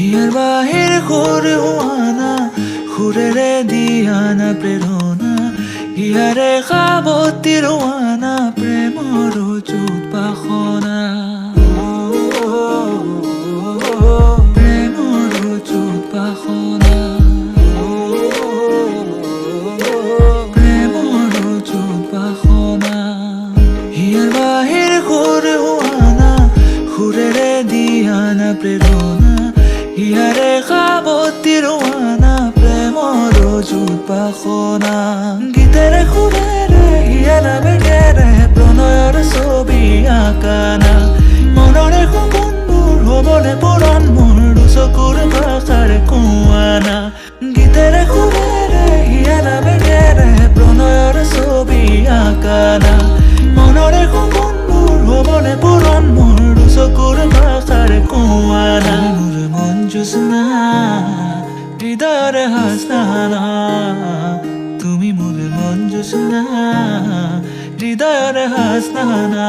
হিয়াৰ বাহিৰ সুৰ হোৱানা সুৰেৰে দিয়ানা প্ৰেৰণা হিয়াৰে সাৱতী ৰোৱানা প্ৰেমৰ চুপাসনা প্ৰেমৰ চুপাসনা প্ৰেমৰ চুপাসনা হিয়াৰ বাহিৰ সুৰ হোৱানা সুৰেৰে দিয়ানা প্ৰেৰণা হিয়াৰে সাৱতী ৰোৱানা প্ৰেমৰ চুপাসনা গীতেৰে সুৰেৰে হিয়াৰ বেগেৰে প্ৰণয়ৰ ছবি আঁকানা মনৰে সপোনবোৰ হ'বনে পূৰণ মোৰ দুচকুৰ ভাষাৰে কোৱানা গীতেৰে সুৰেৰে হিয়াৰ বেগেৰে প্ৰণয়ৰ ছবি আঁকানা মনৰে সপোনবোৰ হ'বনে পূৰণ মোৰ দুচকুৰ ভাষাৰে কোৱানা মোৰ মন জোছনা হৃদয়ৰে হাসনা তুমি মোৰ মন জোছনা হৃদয়ৰে হাসনা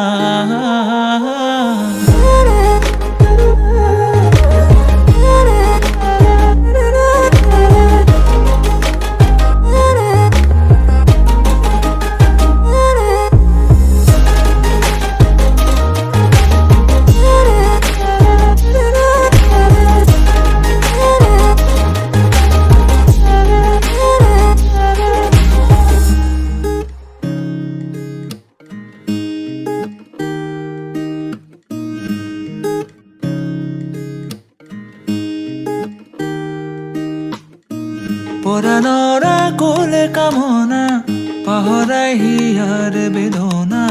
পৰাণৰা কোলে কামনা পাহৰাই হিয়াৰ বেদনা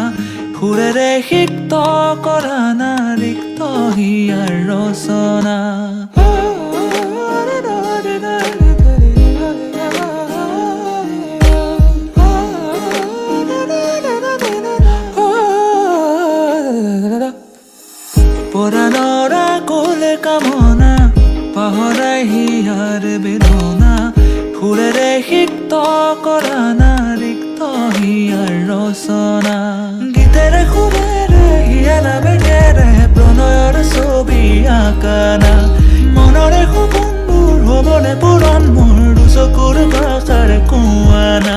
সুৰেৰে সিক্ত কৰানা ৰিক্ত হিয়াৰ ৰচনা পৰাণৰা কোলে কামনা পাহৰাই হিয়াৰ বেদনা সুৰেৰে সিক্ত কৰানা ৰিক্ত হিয়াৰ ৰচনা গীতেৰে সুৰেৰে হিয়াৰ বেগেৰে প্ৰণয়ৰ ছবি আঁকানা মনৰে সপোনবোৰ হ'বনে পূৰণ মোৰ দুচকুৰ ভাষাৰে কোৱানা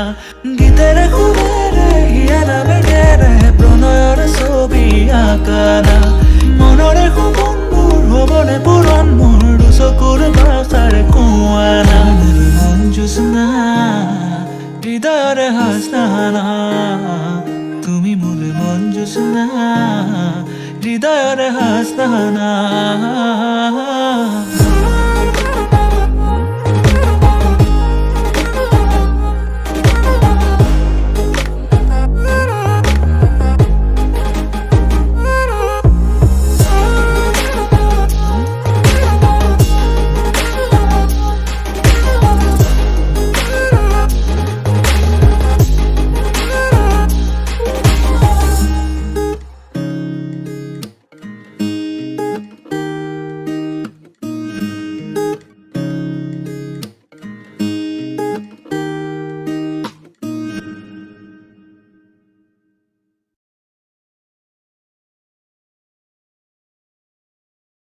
গীতেৰে সুৰেৰে হিয়াৰ বেগেৰে প্ৰণয়ৰ ছবি আঁকানা মনৰে সপোনবোৰ হ'বনে পূৰণ মোৰ দুচকুৰ ভাষাৰে কোৱানা জোছনা হৃদয়ৰে হাসনা তুমি মোৰ মন জোছনা হৃদয়ৰে হাসনা